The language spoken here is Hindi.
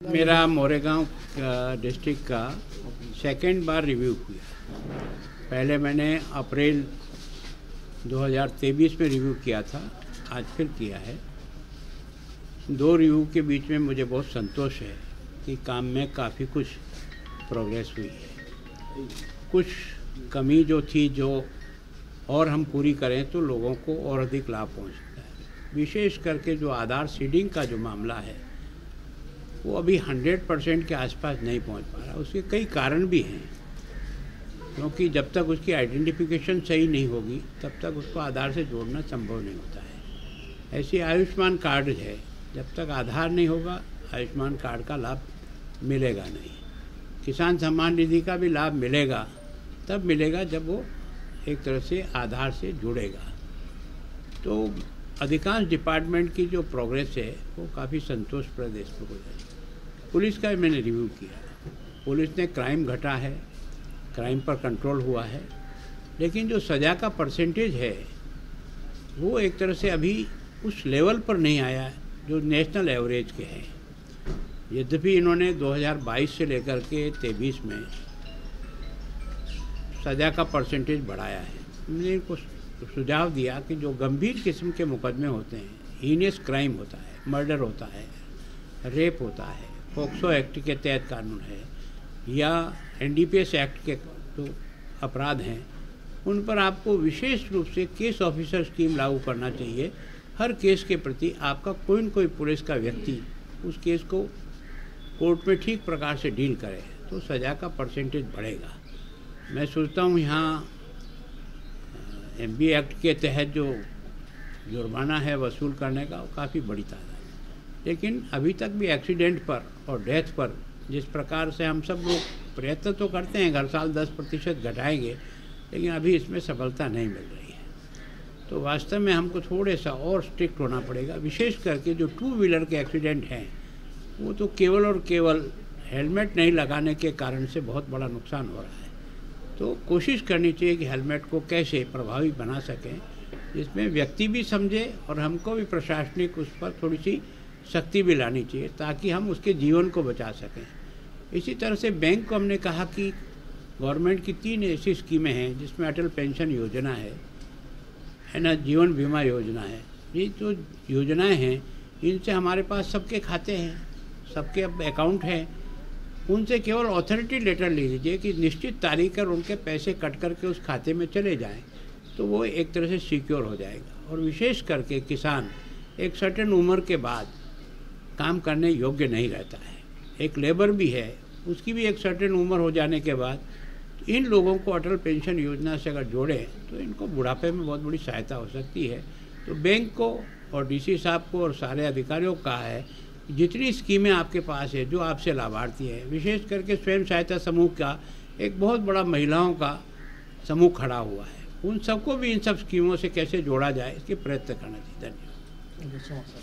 मेरा मोरेगांव डिस्ट्रिक्ट का सेकंड बार रिव्यू हुआ। पहले मैंने अप्रैल 2023 में रिव्यू किया था, आज फिर किया है। दो रिव्यू के बीच में मुझे बहुत संतोष है कि काम में काफ़ी कुछ प्रोग्रेस हुई है। कुछ कमी जो थी जो और हम पूरी करें तो लोगों को और अधिक लाभ पहुंच सकता है। विशेष करके जो आधार सीडिंग का जो मामला है वो अभी 100% के आसपास नहीं पहुंच पा रहा। उसके कई कारण भी हैं, क्योंकि जब तक उसकी आइडेंटिफिकेशन सही नहीं होगी तब तक उसको आधार से जोड़ना संभव नहीं होता है। ऐसे आयुष्मान कार्ड है, जब तक आधार नहीं होगा आयुष्मान कार्ड का लाभ मिलेगा नहीं। किसान सम्मान निधि का भी लाभ मिलेगा तब मिलेगा जब वो एक तरह से आधार से जुड़ेगा। तो अधिकांश डिपार्टमेंट की जो प्रोग्रेस है वो काफ़ी संतोषप्रद इसमें हो जाएगी। पुलिस का मैंने रिव्यू किया। पुलिस ने क्राइम घटा है, क्राइम पर कंट्रोल हुआ है, लेकिन जो सज़ा का परसेंटेज है वो एक तरह से अभी उस लेवल पर नहीं आया जो नेशनल एवरेज के है। यद्यपि इन्होंने 2022 से लेकर के 23 में सज़ा का परसेंटेज बढ़ाया है। मैंने इनको सुझाव दिया कि जो गंभीर किस्म के मुकदमे होते हैं, हीनियस क्राइम होता है, मर्डर होता है, रेप होता है, पॉक्सो एक्ट के तहत कानून है या एनडीपीएस एक्ट के जो अपराध हैं, उन पर आपको विशेष रूप से केस ऑफिसर स्कीम लागू करना चाहिए। हर केस के प्रति आपका कोई न कोई पुलिस का व्यक्ति उस केस को कोर्ट में ठीक प्रकार से डील करे तो सज़ा का परसेंटेज बढ़ेगा। मैं सोचता हूँ यहाँ एमबी एक्ट के तहत जो जुर्माना है वसूल करने का वो काफ़ी बड़ी तादाद है, लेकिन अभी तक भी एक्सीडेंट पर और डेथ पर जिस प्रकार से हम सब लोग प्रयत्न तो करते हैं हर साल 10% घटाएंगे, लेकिन अभी इसमें सफलता नहीं मिल रही है। तो वास्तव में हमको थोड़े सा और स्ट्रिक्ट होना पड़ेगा। विशेष करके जो 2 व्हीलर के एक्सीडेंट हैं वो तो केवल और केवल हेलमेट नहीं लगाने के कारण से बहुत बड़ा नुकसान हो रहा है। तो कोशिश करनी चाहिए कि हेलमेट को कैसे प्रभावी बना सकें, जिसमें व्यक्ति भी समझे और हमको भी प्रशासनिक उस पर थोड़ी सी सख्ती भी लानी चाहिए ताकि हम उसके जीवन को बचा सकें। इसी तरह से बैंक को हमने कहा कि गवर्नमेंट की 3 ऐसी स्कीमें हैं जिसमें अटल पेंशन योजना है ना, जीवन बीमा योजना है। ये जो योजनाएं हैं इनसे हमारे पास सबके खाते हैं, सबके अकाउंट हैं। उनसे केवल ऑथोरिटी लेटर ले लीजिए कि निश्चित तारीख पर उनके पैसे कट करके उस खाते में चले जाएं, तो वो एक तरह से सिक्योर हो जाएगा। और विशेष करके किसान एक सर्टेन उम्र के बाद काम करने योग्य नहीं रहता है। एक लेबर भी है, उसकी भी एक सर्टेन उम्र हो जाने के बाद तो इन लोगों को अटल पेंशन योजना से अगर जोड़ें तो इनको बुढ़ापे में बहुत बड़ी सहायता हो सकती है। तो बैंक को और डीसी साहब को और सारे अधिकारियों को कहा है जितनी स्कीमें आपके पास है, जो आपसे लाभार्थी है, विशेष करके स्वयं सहायता समूह का एक बहुत बड़ा महिलाओं का समूह खड़ा हुआ है, उन सबको भी इन सब स्कीमों से कैसे जोड़ा जाए इसके प्रयत्न करना चाहिए। धन्यवाद।